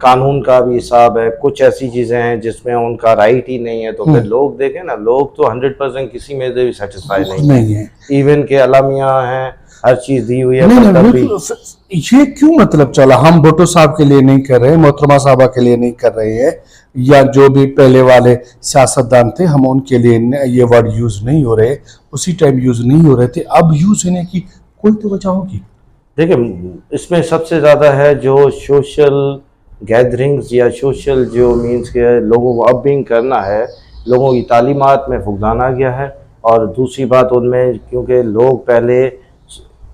قانون کا بھی حساب ہے, کچھ ایسی چیزیں ہیں جس میں ان کا رائٹ ہی نہیں ہے, تو پھر لوگ دیکھیں نا, لوگ تو 100% کسی میں سے بھی سیٹسفائی نہیں ہے, ایون کہ علامیہ ہیں, ہر چیز دی ہوئی ہے, تب بھی یہ کیوں مطلب چلا؟ ہم بھٹو صاحب کے لیے نہیں کر رہے, محترمہ صاحبہ کے لیے نہیں کر رہے ہیں, یا جو بھی پہلے والے سیاستدان تھے ہم ان کے لیے یہ ورڈ یوز نہیں ہو رہے, اسی ٹائم یوز نہیں ہو رہے تھے, اب یوز ہونے کی کوئی تو وجہ ہوگی. دیکھیں اس میں سب سے زیادہ ہے جو سوشل گیدرنگز یا سوشل جو مینس کہ لوگوں کو اپ برنگ کرنا ہے, لوگوں کی تعلیمات میں فقدان آ گیا ہے, اور دوسری بات ان میں کیونکہ لوگ پہلے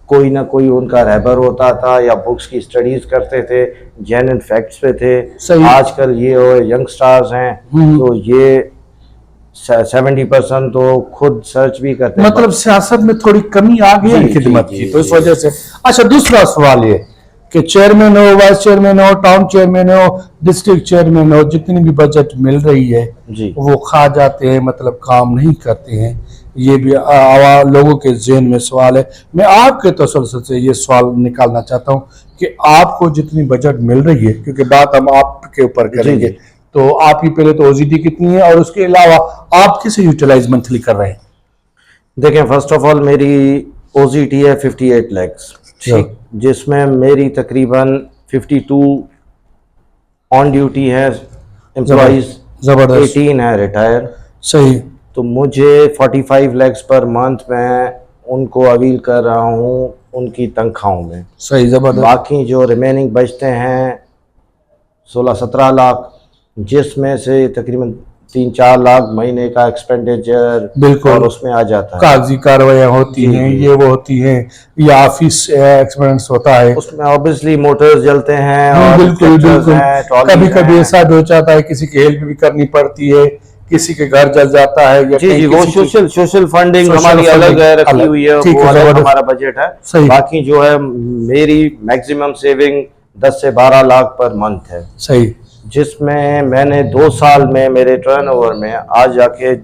کوئی نہ کوئی ان کا رہبر ہوتا تھا یا بکس کی اسٹڈیز کرتے تھے, جینوئن فیکٹس پہ تھے. آج کل یہ ینگ سٹارز ہیں تو یہ 70% تو خود سرچ بھی کرتے ہیں, مطلب سیاست میں تھوڑی کمی آ گئی ہے خدمت کی, تو اس وجہ سے. اچھا دوسرا سوال یہ کہ چیئرمین ہو, وائس چیئرمین ہو, ٹاؤن چیئرمین ہو, ڈسٹرکٹ چیئرمین ہو, جتنی بھی بجٹ مل رہی ہے وہ کھا جاتے ہیں, مطلب کام نہیں کرتے ہیں. یہ بھی لوگوں کے ذہن میں سوال ہے. میں آپ کے تسلسل سے یہ سوال نکالنا چاہتا ہوں کہ آپ کو جتنی بجٹ مل رہی ہے, کیونکہ بات ہم آپ کے اوپر کریں گے, تو آپ کی پہلے تو OZD کتنی ہے, اور اس کے علاوہ آپ کسے یوٹیلائز منتھلی کر رہے ہیں؟ دیکھیں فرسٹ آف آل میری OZD ہے 58 lakhs, ٹھیک, جس میں میری تقریباً 52 آن ڈیوٹی ہے امپلائیز, 18 ہے ریٹائر. صحیح. تو مجھے 45 lakhs پر منتھ میں ان کو اویل کر رہا ہوں ان کی تنخواہوں میں. صحیح, زبردست. باقی جو ریمیننگ بچتے ہیں 16-17 لاکھ, جس میں سے تقریباً 3-4 لاکھ مہینے کا ایکسپینڈیچر اور اس میں آ جاتا ہے, کاغذی کاروائیاں ہوتی ہیں, یہ وہ ہوتی ہیں, یا آفس ایکسپینس ہوتا ہے, اس میں اوبیسلی موٹرز جلتے ہیں, بالکل بالکل. کبھی کبھی ایسا ہو جاتا ہے کسی کی ہیلپ بھی کرنی پڑتی ہے, کسی کے گھر جل جاتا ہے, جی وہ سوشل فنڈنگ ہماری الگ ہے, رکھی ہوئی ہے, وہ الگ ہمارا بجٹ ہے. باقی جو ہے میری میکسیمم سیونگ 10 سے 12 لاکھ پر منتھ ہے. صحیح. جس میں نے 2 سال میں میرے ٹرن اوور میں آج جا کے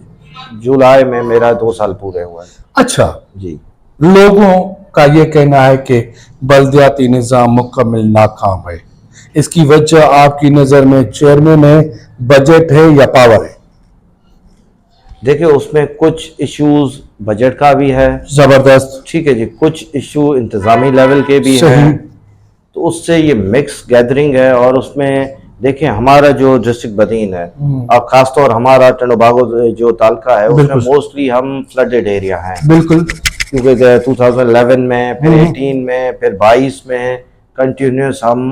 جولائی میں میرا 2 سال پورے ہوا ہے. اچھا جی. لوگوں کا یہ کہنا ہے کہ بلدیاتی نظام مکمل ناکام ہے, اس کی وجہ آپ کی نظر میں چیئرمین ہے, بجٹ ہے, یا پاور ہے؟ دیکھیں اس میں کچھ ایشوز بجٹ کا بھی ہے, زبردست, ٹھیک ہے جی, کچھ ایشو انتظامی لیول کے بھی ہیں, تو اس سے یہ مکس گیدرنگ ہے. اور اس میں دیکھیں ہمارا جو ڈسٹرکٹ بدین ہے, اور خاص طور ہمارا ٹنڈو باغو جو تعلقہ ہے, اس میں موسٹلی ہم فلڈڈ ایریا ہیں. بالکل. کیونکہ 2011 میں, پھر 18 میں, پھر 22 میں کنٹینیوس ہم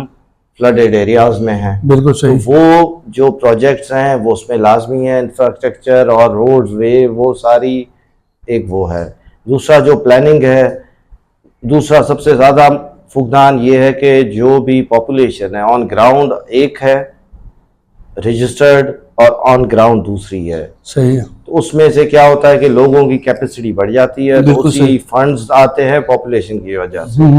فلڈڈ ایریاز میں ہیں. بالکل صحیح. وہ جو پروجیکٹس ہیں وہ اس میں لازمی ہیں, انفراسٹرکچر اور روڈز وے وہ ساری ایک وہ ہے. دوسرا جو پلاننگ ہے, دوسرا سب سے زیادہ فقدان یہ ہے کہ جو بھی پاپولیشن ہے آن گراؤنڈ ایک ہے رجسٹرڈ, اور آن گراؤنڈ دوسری ہے. صحیح. تو اس میں سے کیا ہوتا ہے کہ لوگوں کی کیپیسٹی بڑھ جاتی ہے, تو اسی فنڈز آتے ہیں پاپولیشن کی وجہ سے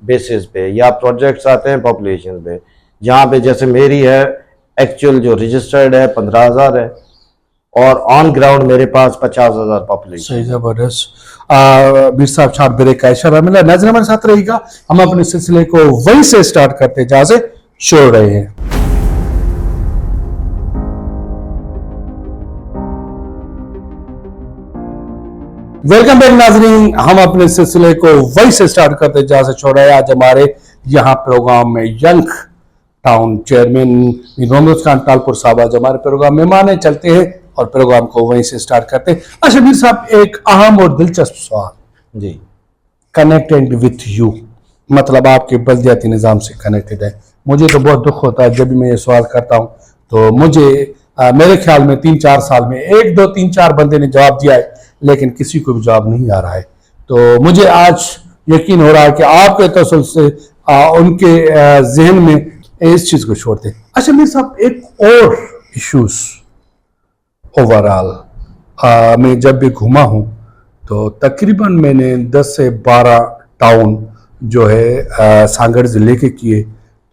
بیسس پہ, یا پروجیکٹس آتے ہیں پاپولیشن پہ, جہاں پہ جیسے میری ہے ایکچوئل جو رجسٹرڈ ہے 15,000 ہے, اور آن گراؤنڈ میرے پاس 50,000 پاپولیشن. صحیح, زبردست. میر صاحب چھاٹ بریک کا اشارہ ملا, ناظرین ہمارے ساتھ رہی گا, ہم اپنے سلسلے کو وہیں سے سٹارٹ کرتے جہاں سے چھوڑ رہے ہیں. ویلکم بیک ناظرین, ہم اپنے سلسلے کو وہیں سے سٹارٹ کرتے جہاں سے چھوڑ رہے ہیں. آج ہمارے یہاں پروگرام میں young town chairman Muhammad Khan Talpur صاحب آج ہمارے پروگرام میں مانے چلتے ہیں, اور پروگرام کو وہیں سے سٹارٹ کرتے ہیں. اچھا میر صاحب, ایک اہم اور دلچسپ سوال. جی. کنیکٹڈ وتھ یو, مطلب آپ کے بلدیاتی نظام سے کنیکٹڈ ہے. مجھے تو بہت دکھ ہوتا ہے جب بھی میں یہ سوال کرتا ہوں, تو مجھے میرے خیال میں 3-4 سال میں 1-2-3-4 بندے نے جواب دیا ہے, لیکن کسی کو بھی جواب نہیں آ رہا ہے. تو مجھے آج یقین ہو رہا ہے کہ آپ کے تسلسل سے ان کے ذہن میں اس چیز کو چھوڑتے. اچھا میر صاحب, ایک اور ایشوز اوورال میں جب بھی گھوما ہوں تو تقریباً میں نے 10 سے 12 ٹاؤن جو ہے سانگڑ ضلع کے کیے,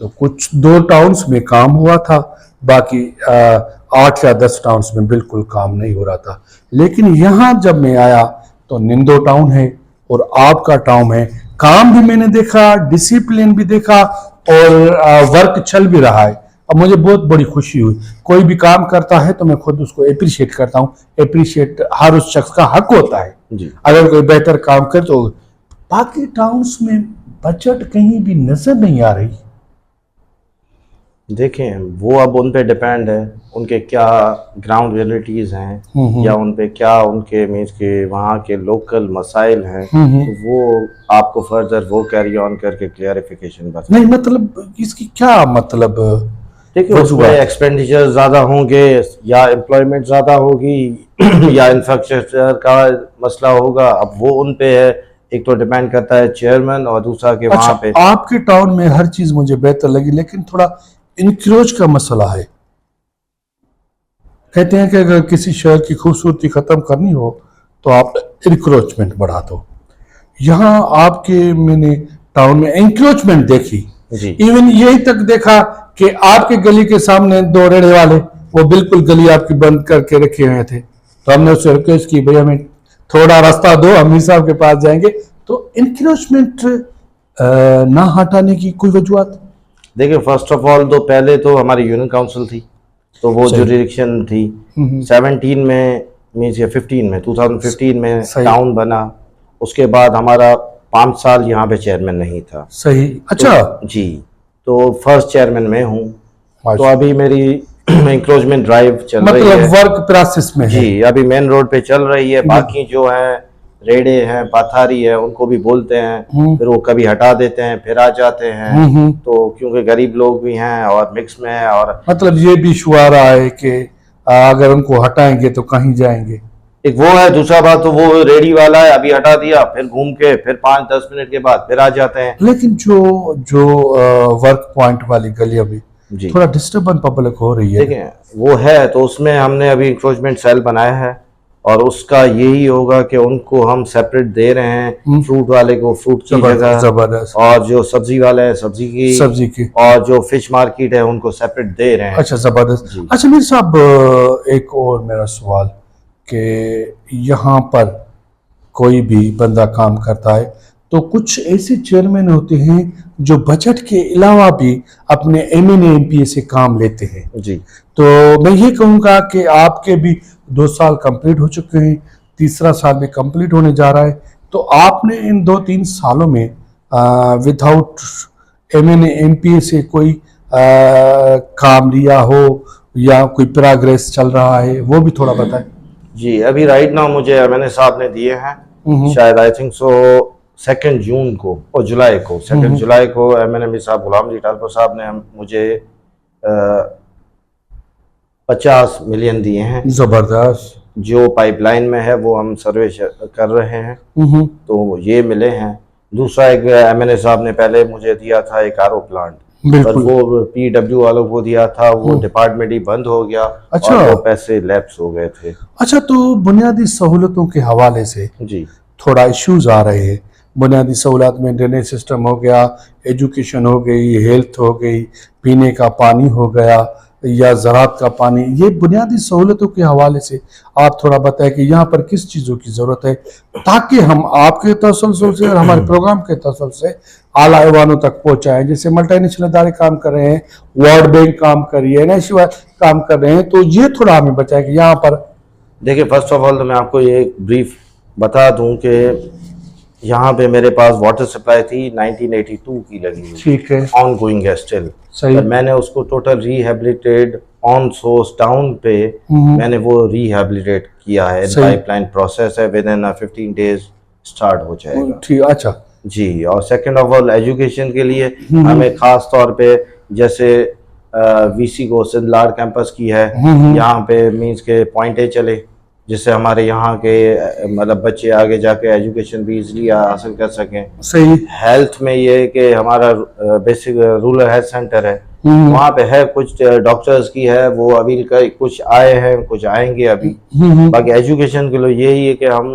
تو کچھ 2 ٹاؤنز میں کام ہوا تھا, باقی 8 یا 10 ٹاؤنز میں بالکل کام نہیں ہو رہا تھا. لیکن یہاں جب میں آیا تو نندو ٹاؤن ہے اور آپ کا ٹاؤن ہے, کام بھی میں نے دیکھا, ڈسپلن بھی دیکھا, اور ورک چل بھی رہا ہے. اب مجھے بہت بڑی خوشی ہوئی. کوئی بھی کام کرتا ہے تو میں خود اس کو اپریشیٹ کرتا ہوں. اپریشیٹ ہر اس شخص کا حق ہوتا ہے جی اگر کوئی بہتر کام کرے تو. باقی ٹاؤنز میں بجٹ کہیں بھی نظر نہیں آ رہی. دیکھیں وہ اب ان پہ ڈیپینڈ ہے ان کے کیا گراؤنڈ ریئلٹیز ہیں یا ان پہ کیا ان کے مینس کے وہاں کے لوکل مسائل ہیں تو وہ آپ کو فردر وہ کیری آن کر کے کلیئریفیکیشن بتا. نہیں مطلب اس کی کیا مطلب؟ دیکھیں اس میں ایکسپینڈیچر زیادہ ہوں گے یا امپلائمنٹ زیادہ ہوگی یا انفراسٹرکچر کا مسئلہ ہوگا. اب وہ ان پہ ہے. ایک تو ڈیپینڈ کرتا ہے چیئرمین اور دوسرا کہ وہاں پہ. آپ کے ٹاؤن میں ہر چیز مجھے بہتر لگی لیکن تھوڑا انکروچ کا مسئلہ ہے. کہتے ہیں کہ اگر کسی شہر کی خوبصورتی ختم کرنی ہو تو آپ انکروچمنٹ بڑھا دو. یہاں آپ کے میں نے ٹاؤن میں انکروچمنٹ دیکھی. جی ایون یہی تک دیکھا کہ آپ کے گلی کے سامنے 2 ریڑے والے وہ بالکل گلی آپ کی بند کر کے رکھے ہوئے تھے تو ہم نے اس سے ریکویسٹ کی بھئی ہمیں تھوڑا راستہ دو امیر صاحب کے پاس جائیں گے. تو انکروچمنٹ نہ ہٹانے کی کوئی وجوہات؟ دیکھیں فرسٹ آف آل تو پہلے تو ہماری یونین کاؤنسل تھی تو وہ جوریڈکشن تھی. 17 میں مینس 15 میں 2015 میں ٹاؤن بنا. اس کے بعد ہمارا 5 سال یہاں پہ چیئرمین نہیں تھا. صحیح. اچھا جی تو فرسٹ چیئرمین میں ہوں. تو ابھی میری انکروچمنٹ ڈرائیو چل رہی ہے مطلب ورک پروسیس میں. جی ابھی مین روڈ پہ چل رہی ہے. باقی جو ہیں ریڑے ہیں پاتھاری ہے ان کو بھی بولتے ہیں پھر وہ کبھی ہٹا دیتے ہیں پھر آ جاتے ہیں. تو کیونکہ غریب لوگ بھی ہیں اور مکس میں اور مطلب یہ بھی ایشو آ رہا ہے کہ اگر ان کو ہٹائیں گے تو کہیں جائیں گے. ایک وہ ہے. دوسرا بات تو وہ ریڈی والا ہے ابھی ہٹا دیا پھر گھوم کے پھر 5-10 منٹ کے بعد پھر آ جاتے ہیں. لیکن جو ورک پوائنٹ والی گلی ابھی جی تھوڑا ڈسٹربن پبلک ہو رہی ہے. دیکھیں وہ ہے تو اس میں ہم نے ابھی انکروچمنٹ سیل بنایا ہے اور اس کا یہی ہوگا کہ ان کو ہم سیپریٹ دے رہے ہیں. فروٹ والے کو فروٹ کی جگہ زبردست. اور جو سبزی والا ہے سبزی کی اور جو فش مارکیٹ ہے ان کو سیپریٹ دے رہے ہیں. اچھا زبردست. اچھا میر صاحب ایک اور میرا سوال کہ یہاں پر کوئی بھی بندہ کام کرتا ہے تو کچھ ایسے چیئرمین ہوتے ہیں جو بجٹ کے علاوہ بھی اپنے M N A M P A سے کام لیتے ہیں. جی تو میں یہ کہوں گا کہ آپ کے بھی 2 سال کمپلیٹ ہو چکے ہیں 3را سال بھی کمپلیٹ ہونے جا رہا ہے. تو آپ نے ان 2-3 سالوں میں without M N A M P A سے کوئی کام لیا ہو یا کوئی پروگریس چل رہا ہے وہ بھی تھوڑا بتائیں. جی ابھی رائٹ ناؤ مجھے ایم این اے صاحب نے دیے ہیں شاید آئی تھنک سو 2 جون کو اور جولائی کو 2 جولائی کو ایم این اے صاحب غلام جی ٹالپور صاحب نے مجھے 50 ملین دیے ہیں. زبردست. جو پائپ لائن میں ہے وہ ہم سروے کر رہے ہیں تو یہ ملے ہیں. دوسرا ایک ایم این اے صاحب نے پہلے مجھے دیا تھا ایک آر او پلانٹ پر وہ پی ڈبلیو والوں کو دیا تھا وہ ڈپارٹمنٹ ہی بند ہو گیا اور وہ پیسے لیپس ہو گئے تھے. اچھا تو بنیادی سہولتوں کے حوالے سے جی تھوڑا ایشوز آ رہے ہیں. بنیادی سہولت میں ڈرینیج سسٹم ہو گیا ایجوکیشن ہو گئی ہیلتھ ہو گئی پینے کا پانی ہو گیا یا زراعت کا پانی. یہ بنیادی سہولتوں کے حوالے سے آپ تھوڑا بتائیں کہ یہاں پر کس چیزوں کی ضرورت ہے تاکہ ہم آپ کے تسلسل سے اور ہمارے پروگرام کے تسلسل سے اعلیٰ ایوانوں تک پہنچائیں. جیسے ملٹی نیشنل ادارے کام کر رہے ہیں ورلڈ بینک کام کر رہی ہے نیشنل کام کر رہے ہیں تو یہ تھوڑا ہمیں بتائیں کہ یہاں پر. دیکھیں فرسٹ آف آل تو میں آپ کو یہ بریف بتا دوں کہ یہاں پہ میرے پاس واٹر سپلائی تھی 1982 کی لگی ہوئی. ٹھیک ہے. آن گوئنگ ہے اسٹل. صحیح. میں نے اس کو ٹوٹل ریہیبلیٹیڈ آن سورس ٹاؤن پہ میں نے وہ ریہیبلیٹیٹ کیا ہے. پائپ لائن پروسیس ہے ود ان 15 days اسٹارٹ ہو جائے گا. ٹھیک. اچھا جی. اور سیکنڈ آف آل ایجوکیشن کے لیے ہمیں خاص طور پہ جیسے وی سی کو سندھ لاڈ کیمپس کی ہے یہاں پہ مینس کے پوائنٹیں چلے جس سے ہمارے یہاں کے مطلب بچے آگے جا کے ایجوکیشن بھی ایزلی حاصل کر سکیں. صحیح. ہیلتھ میں یہ کہ ہمارا بیسک رورل ہیلتھ سینٹر ہے وہاں پہ ہے کچھ ڈاکٹرز کی ہے وہ ابھی کچھ آئے ہیں کچھ آئیں گے ابھی. باقی ایجوکیشن کے لیے یہی ہے کہ ہم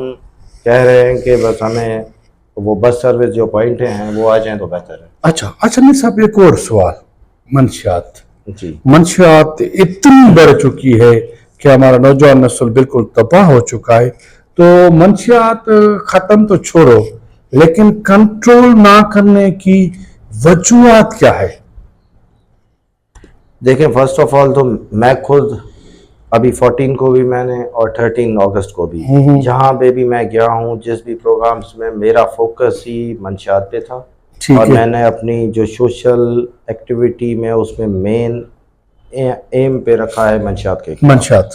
کہہ رہے ہیں کہ بس ہمیں وہ بس سروس جو پوائنٹیں ہیں وہ آ جائیں تو بہتر ہے. اچھا میر صاحب ایک اور سوال. منشیات. جی منشیات اتنی بڑھ چکی ہے کہ ہمارا نوجوان نسل بالکل تباہ ہو چکا ہے. تو منشیات ختم تو چھوڑو لیکن کنٹرول نہ کرنے کی وجوہات کیا ہے؟ دیکھیں فرسٹ آف آل تو میں خود ابھی 14 کو بھی میں نے اور 13 اگست کو بھی جہاں پہ بھی میں گیا ہوں جس بھی پروگرامز میں میرا فوکس ہی منشیات پہ تھا اور میں نے اپنی جو سوشل ایکٹیویٹی میں اس میں مین ایم پہ رکھا ہے منشیات کے منشیات.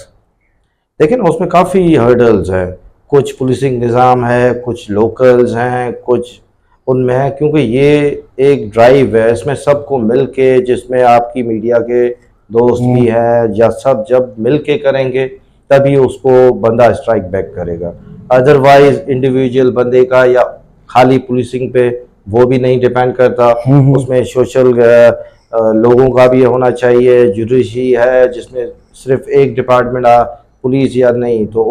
لیکن اس میں کافی ہرڈلز ہیں. کچھ پولیسنگ نظام ہے, کچھ لوکلز ہیں, کچھ ان میں ہے, کیونکہ یہ ایک ڈرائیو ہے, اس میں سب کو مل کے, جس میں آپ کی میڈیا کے دوست بھی ہے یا سب جب مل کے کریں گے تبھی اس کو بندہ اسٹرائک بیک کرے گا. ادروائز انڈیویجول بندے کا یا خالی پولیسنگ پہ وہ بھی نہیں ڈیپینڈ کرتا. اس میں سوشل لوگوں کا بھی ہونا چاہیے, جوڈیشری ہے جس میں صرف ایک ڈپارٹمنٹ پولیس یا نہیں, تو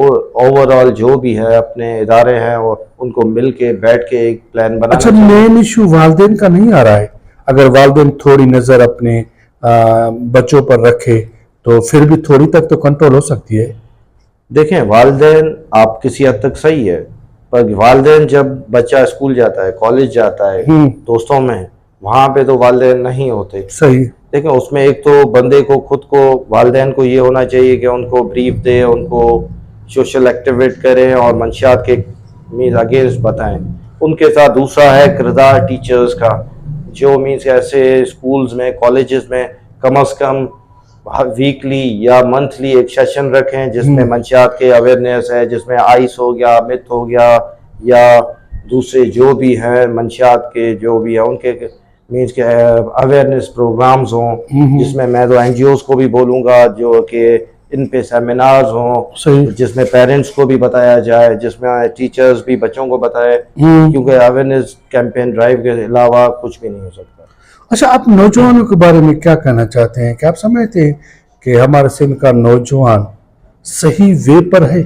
اوور آل جو بھی ہے اپنے ادارے ہیں وہ ان کو مل کے بیٹھ کے ایک پلان بنانا. اچھا, مین ایشو والدین کا نہیں آ رہا ہے؟ اگر والدین تھوڑی نظر اپنے بچوں پر رکھے تو پھر بھی تھوڑی تک تو کنٹرول ہو سکتی ہے. دیکھیں والدین آپ کسی حد تک صحیح ہے, پر والدین جب بچہ اسکول جاتا ہے, کالج جاتا ہے, دوستوں میں, وہاں پہ تو والدین نہیں ہوتے. صحیح. دیکھیں اس میں ایک تو بندے کو خود کو, والدین کو یہ ہونا چاہیے کہ ان کو بریف دے, ان کو سوشل ایکٹیویٹ کریں اور منشیات کے مینز اگینسٹ بتائیں. ان کے ساتھ دوسرا ہے کردار ٹیچرز کا, جو مینز ایسے اسکولز میں, کالجز میں کم از کم ویکلی یا منتھلی ایک سیشن رکھیں جس میں منشیات کے اویئرنیس ہے, جس میں آئس ہو گیا, مت ہو گیا, یا دوسرے جو بھی ہیں منشیات کے جو بھی ہیں ان کے مینس کے اویئرنیس پروگرامز ہوں, جس میں تو این جی اوز کو بھی بولوں گا جو کہ ان پہ سیمینارز ہوں, جس میں پیرنٹس کو بھی بتایا جائے, جس میں ٹیچرز بھی بچوں کو بتائے, کیونکہ اویئرنیس کیمپین ڈرائیو کے علاوہ کچھ بھی نہیں ہو سکتا. اچھا, آپ نوجوانوں کے بارے میں کیا کہنا چاہتے ہیں؟ کہ آپ سمجھتے ہیں کہ ہمارے سندھ کا نوجوان صحیح وے پر ہے؟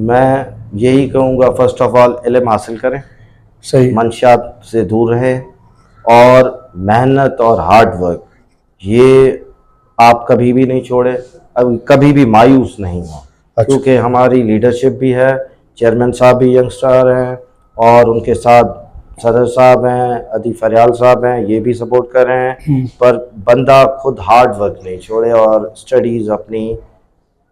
میں یہی کہوں گا فرسٹ آف آل علم حاصل کریں, صحیح, منشیات سے دور رہیں, اور محنت اور ہارڈ ورک یہ آپ کبھی بھی نہیں چھوڑیں, کبھی بھی مایوس نہیں ہوں. کیونکہ ہماری لیڈرشپ بھی ہے, چیئرمین صاحب بھی ینگسٹر ہیں اور ان کے ساتھ صدر صاحب ہیں, عدی فریال صاحب ہیں, یہ بھی سپورٹ کر رہے ہیں. پر بندہ خود ہارڈ ورک نہیں چھوڑے اور اسٹڈیز اپنی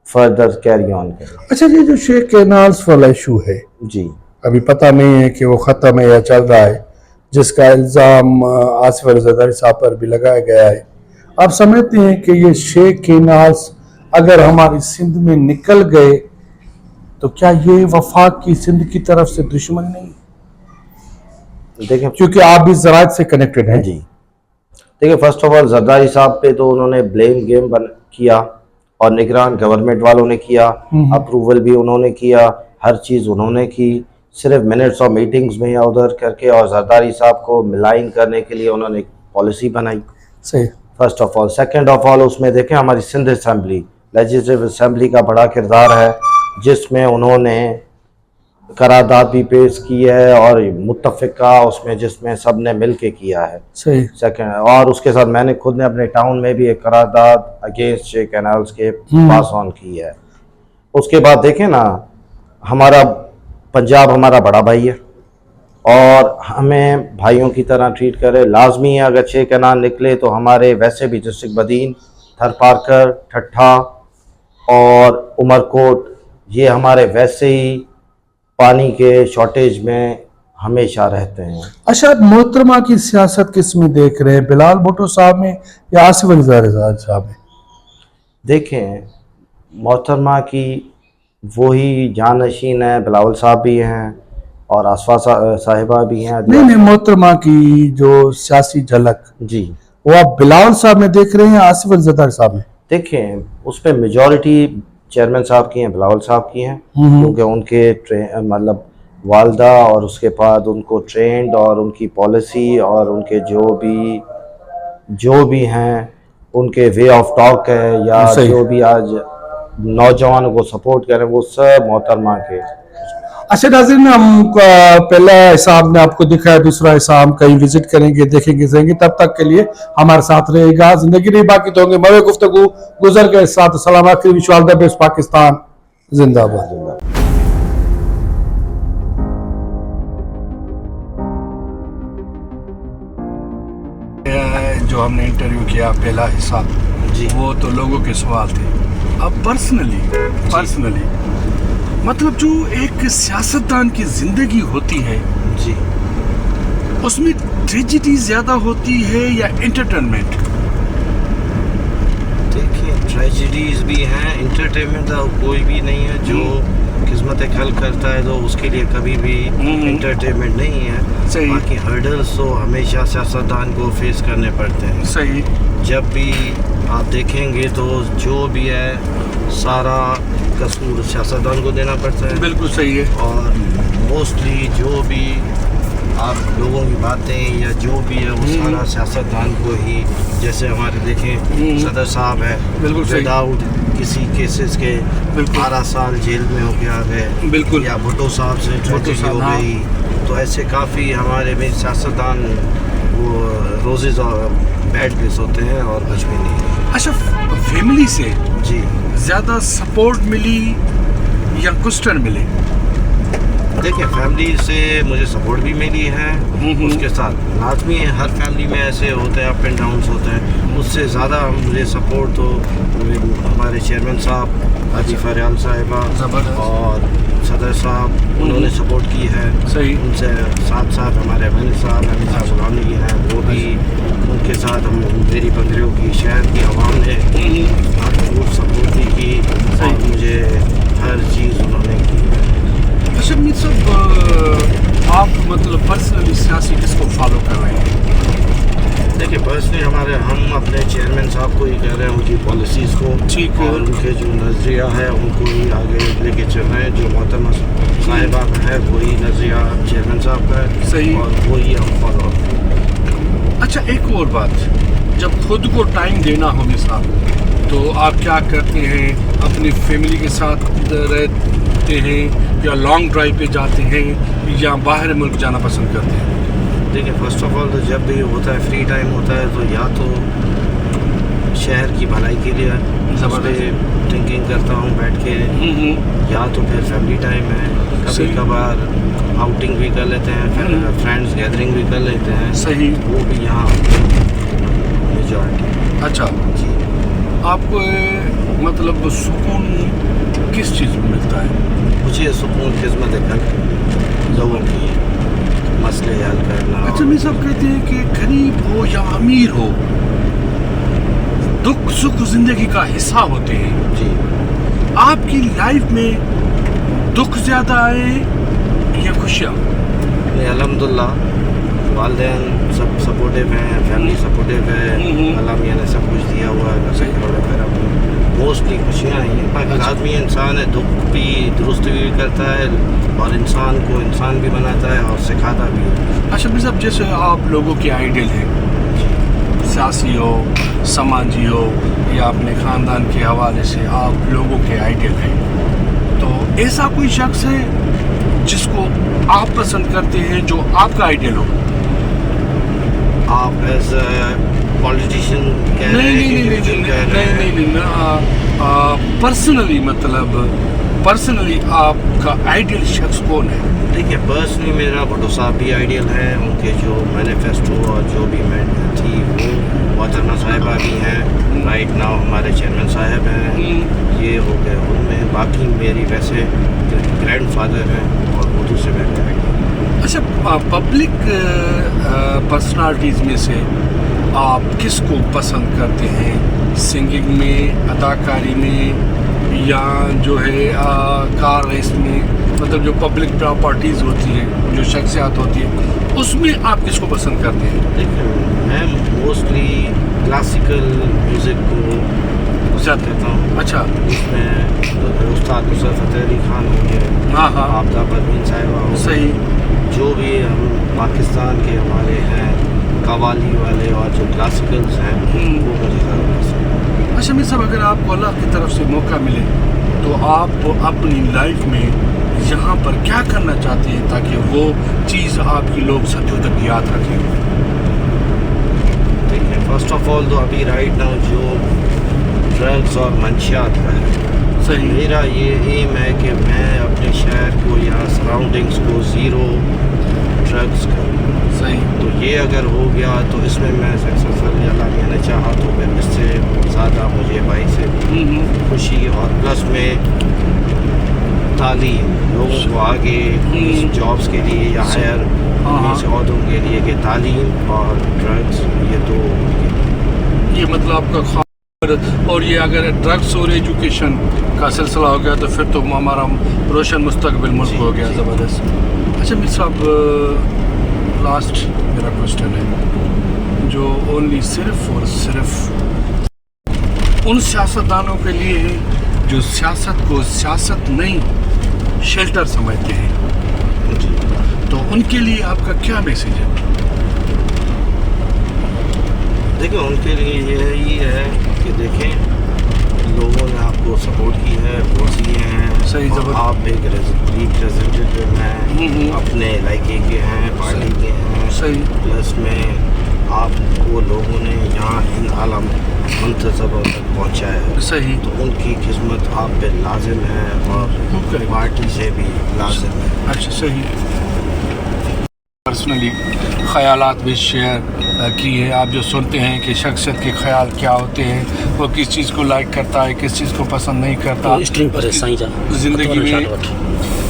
فردر کیری آن کرے. اچھا, یہ جو شیخ کینالز والا ایشو ہے, جی ابھی پتہ نہیں ہے کہ وہ ختم ہے یا چل رہا ہے, جس کا الزام آصف علی زرداری صاحب پر بھی لگایا گیا ہے. آپ سمجھتے ہیں کہ یہ شیخ کینالز اگر ہماری سندھ میں نکل گئے تو کیا یہ وفاق کی سندھ کی طرف سے دشمن نہیں؟ دیکھیں کیونکہ آپ بھی زراعت سے کنیکٹڈ ہیں. جی دیکھیں فرسٹ آف آل زرداری صاحب پہ تو انہوں نے بلیم گیم کیا, اور نگران گورنمنٹ والوں نے کیا, اپروول بھی انہوں نے کیا, ہر چیز انہوں نے کی, صرف منٹس اور میٹنگز میں یا ادھر کر کے, اور زرداری صاحب کو ملائن کرنے کے لیے انہوں نے ایک پالیسی بنائی. صحیح. First of all. Second of all اس میں دیکھیں ہماری سندھ اسمبلی, لیجسلیٹو اسمبلی کا بڑا کردار ہے, جس میں انہوں نے قرارداد بھی پیش کی ہے اور متفقہ اس میں جس میں سب نے مل کے کیا ہے. صحیح. سیکنڈ, اور اس کے ساتھ میں نے خود نے اپنے ٹاؤن میں بھی ایک قرارداد اگینسٹ شیخ کینالز کے پاس آن کی ہے. اس کے بعد دیکھیں نا, ہمارا پنجاب ہمارا بڑا بھائی ہے اور ہمیں بھائیوں کی طرح ٹریٹ کرے. لازمی ہے اگر شیخ کینال نکلے تو ہمارے ویسے بھی ڈسٹرکٹ بدین, تھر پارکر, ٹھٹھا اور عمرکوٹ, یہ ہمارے ویسے ہی پانی کے شارٹیج میں ہمیشہ رہتے ہیں. اچھا, آپ محترمہ کی سیاست کس میں دیکھ رہے ہیں, بلال بھٹو صاحب میں یا آصف علی زرداری صاحب میں؟ دیکھیں محترمہ کی وہی جانشین ہیں, بلاول صاحب بھی ہیں اور آصفہ صاحبہ بھی ہیں. نہیں, محترمہ کی جو سیاسی جھلک, جی, وہ آپ بلاول صاحب میں دیکھ رہے ہیں یا آصف علی زرداری صاحب میں؟ دیکھیں اس پہ میجورٹی چیئرمین صاحب کی ہیں, بلاول صاحب کی ہیں, کیونکہ ان کے مطلب والدہ اور اس کے بعد ان کو ٹرینڈ اور ان کی پالیسی اور ان کے جو بھی ہیں ان کے وے آف ٹاک ہے یا جو بھی آج نوجوانوں کو سپورٹ کریں وہ سب محترمہ کے. اچھا ناظرین, ہم پہلا حصہ ہم نے آپ کو دکھایا, دوسرا حصہ ہم کہیں وزٹ کریں گے, دیکھیں گے, سہیں گے. تب تک کے لیے ہمارے ساتھ رہے گا. زندگی نہیں باقی تو ہوں گے موے گفتگو گزر کے ساتھ. السلام علیکم. پاکستان زندہ باد. جو ہم نے انٹرویو کیا پہلا حصہ جی وہ تو لوگوں کے سوال تھے. اب پرسنلی مطلب جو ایک سیاستدان کی زندگی ہوتی ہے جی اس میں ٹریجڈی زیادہ ہوتی ہے یا انٹرٹینمنٹ؟ دیکھیے ٹریجڈیز بھی ہیں, انٹرٹینمنٹ کوئی بھی نہیں ہے. جو قسمت حل کرتا ہے تو اس کے لیے کبھی بھی انٹرٹینمنٹ نہیں ہے. صحیح. باقی ہرڈلس تو ہمیشہ سیاستدان کو فیس کرنے پڑتے ہیں. صحیح. جب بھی آپ دیکھیں گے تو جو بھی ہے سارا قصور سیاستدان کو دینا پڑتا ہے. بالکل صحیح ہے. اور موسٹلی جو بھی آپ لوگوں کی باتیں یا جو بھی ہے وہ سارا سیاستدان کو ہی, جیسے ہمارے دیکھیں صدر صاحب ہے وداؤٹ کسی کیسز کے 12 سال جیل میں ہو گیا ہے. بالکل. یا بھٹو صاحب سے ٹریجڈی ہو گئی. تو ایسے کافی ہمارے میں سیاستدان وہ روزز اور بیڈ پہ سوتے ہیں اور کچھ بھی نہیں. اچھا, فیملی سے جی زیادہ سپورٹ ملی یا کوسٹر ملے؟ دیکھیں فیملی سے مجھے سپورٹ بھی ملی ہے. اس کے ساتھ لازمی ہے, ہر فیملی میں ایسے ہوتے ہیں اپ اینڈ ڈاؤنس ہوتے ہیں. اس سے زیادہ مجھے سپورٹ تو ہمارے چیئرمین صاحب عاطف اریال صاحبہ اور صدر صاحب انہوں نے سپورٹ کی ہے. صحیح. ان سے ساتھ ساتھ ہمارے صاحب غلامی ہیں, وہ بھی ان کے ساتھ ہم میری بندریوں کی شہر کی عوام نے بہت سپورٹ بھی کی اور مجھے ہر چیز انہوں نے کی. اچھا میر صاحب, آپ مطلب پرسنلی سیاسی کس کو فالو کر رہے ہیں؟ دیکھیے پرسنلی ہم اپنے چیئرمین صاحب کو ہی کہہ رہے ہیں, ان کی پالیسیز کو اور ان کے جو نظریہ ہے ان کو ہی آگے لے کے چل رہے ہیں. جو محترمہ صاحبہ کا ہے وہی نظریہ چیئرمین صاحب کا ہے. صحیح. اور وہی ہم فالو کرتے ہیں. اچھا ایک اور بات, جب خود کو ٹائم دینا ہو مثال تو آپ کیا کرتے ہیں؟ اپنی فیملی کے ساتھ رہتے ہیں یا لانگ ڈرائیو پہ جاتے ہیں یا باہر ملک جانا پسند کرتے ہیں؟ دیکھیں فرسٹ آف آل تو جب بھی ہوتا ہے فری ٹائم ہوتا ہے تو یا تو شہر کی بھلائی کے لیے زبردست تھنکنگ کرتا ہوں بیٹھ کے, یا تو پھر فیملی ٹائم ہے. کبھی کبھار آؤٹنگ بھی کر لیتے ہیں, فرینڈس گیدرنگ بھی کر لیتے ہیں. صحیح. وہ بھی یہاں میجورٹی. اچھا جی. آپ کو مطلب سکون کس چیز میں ملتا ہے؟ مجھے سکون خدمت کر لوگوں کی مسئلے حل کرنا. اچھا میر صاحب کہتے ہیں کہ غریب ہو یا امیر ہو دکھ سکھ زندگی کا حصہ ہوتے ہیں. جی. آپ کی لائف میں دکھ زیادہ آئے یا خوشیاں؟ الحمدللہ والدین سب سپورٹیو ہیں, فیملی سپورٹیو ہے, اللہ میاں نے سب کچھ دیا ہوا ہے. موسٹلی خوشیاں ہیں. باقی آدمی انسان ہے, دکھ بھی درست بھی کرتا ہے اور انسان کو انسان بھی بناتا ہے اور سکھاتا بھی ہے. اچھا میر صاحب, جیسے آپ لوگوں کے آئیڈیل ہیں, سیاسی ہو سماجی ہو یا اپنے خاندان کے حوالے سے آپ لوگوں کے آئیڈیل ہیں, تو ایسا کوئی شخص ہے جس کو آپ پسند کرتے ہیں جو آپ کا آئیڈیل ہو؟ آپ ایز اے پولیٹیشین کہہ رہے ہیں؟ نہیں, پرسنلی مطلب پرسنلی آپ کا آئیڈیل شخص کون ہے؟ دیکھیے پرسنلی میرا بھٹو صاحب بھی آئیڈیل ہیں. ان کے جو مینیفیسٹو اور جو بھی تھی وہ محترمہ صاحبہ بھی ہیں. رائٹ ناؤ ہمارے چیئرمین صاحب ہیں, یہ ہو گئے ان میں. باقی میری ویسے گرینڈ فادر ہیں اور اردو سے میں نے. اچھا پبلک پرسنالٹیز میں سے آپ کس کو پسند کرتے ہیں؟ سنگنگ میں, اداکاری میں, یا جو ہے کار ریس میں, مطلب جو پبلک پراپرٹیز ہوتی ہیں, جو شخصیات ہوتی ہیں, اس میں آپ کس کو پسند کرتے ہیں؟ دیکھیں میں موسٹلی کلاسیکل میوزک کو پسند کرتا ہوں. اچھا. اس میں استاد نصرت فتح علی خان ہو گئے, آفتہ پروین صاحبہ ہو, صحیح, جو بھی ہم پاکستان کے ہمارے ہیں قوالی والے اور جو کلاسیکلز ہیں وہ مجھے زیادہ پسند ہیں. اچھا میر صاحب, اگر آپ کو اللہ کی طرف سے موقع ملے تو آپ اپنی لائف میں یہاں پر کیا کرنا چاہتے ہیں تاکہ وہ چیز آپ کی لوگ صدیوں تک یاد رکھیں؟ دیکھیں فرسٹ آف آل تو ابھی رائٹ ناؤ جو ڈرگس اور منشیات کا ہے, صحیح, میرا یہ ایم ہے کہ میں اپنے شہر کو یا سراؤنڈنگس کو زیرو ڈرگس کروں. صحیح. تو یہ اگر ہو گیا تو اس میں میں سکسیسفل اللہ نے چاہا تو پھر اس سے زیادہ مجھے بھائی سے خوشی. اور پلس میں تعلیم لوگوں کو آگے جابس کے لیے یا ہائر عہدوں کے لیے کہ تعلیم اور ڈرگس یہ دو یہ مطلب آپ کا خواب. اور یہ اگر ڈرگس اور ایجوکیشن کا سلسلہ ہو گیا تو پھر تو ہمارا روشن مستقبل ملک ہو گیا. زبردست. اچھا میر صاحب لاسٹ میرا کوشچن ہے جو اونلی صرف اور صرف ان سیاستدانوں کے لیے ہے جو سیاست کو سیاست نہیں شیلٹر سمجھتے ہیں, تو ان کے لیے آپ کا کیا میسیج ہے؟ دیکھیں ان کے لیے یہی ہے کہ دیکھیں لوگوں نے آپ کو سپورٹ کی ہے, پہنچی ہیں. صحیح. آپ ایک ریپرزینٹیو ہیں, اپنے علاقے کے ہیں, پارٹی کے ہیں. صحیح. پلس میں آپ کو لوگوں نے یہاں ان عالم منتظروں تک پہنچا ہے. صحیح. تو ان کی خدمت آپ پہ لازم ہے اور پارٹی سے بھی لازم ہے. اچھا صحیح. پرسنلی خیالات بھی شیئر کیے. آپ جو سنتے ہیں کہ شخصیت کے خیال کیا ہوتے ہیں, وہ کس چیز کو لائک کرتا ہے, کس چیز کو پسند نہیں کرتا,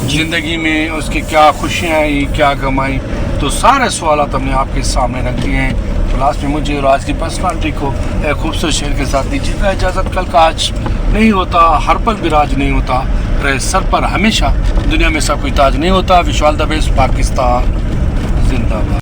زندگی میں اس کی کیا خوشیاں آئی, کیا غم آئی, تو سارے سوالات ہم نے آپ کے سامنے رکھ دیے ہیں. تو لاسٹ میں مجھے اور آج کی پرسنالٹی کو ایک خوبصورت شعر کے ساتھ دیجیے گا اجازت. کل کا آج نہیں ہوتا, ہر پل بھی راج نہیں ہوتا, رہے سر پر ہمیشہ دنیا میں سب کوئی تاج نہیں ہوتا. وش آل دا بیسٹ. پاکستان زندہ باد.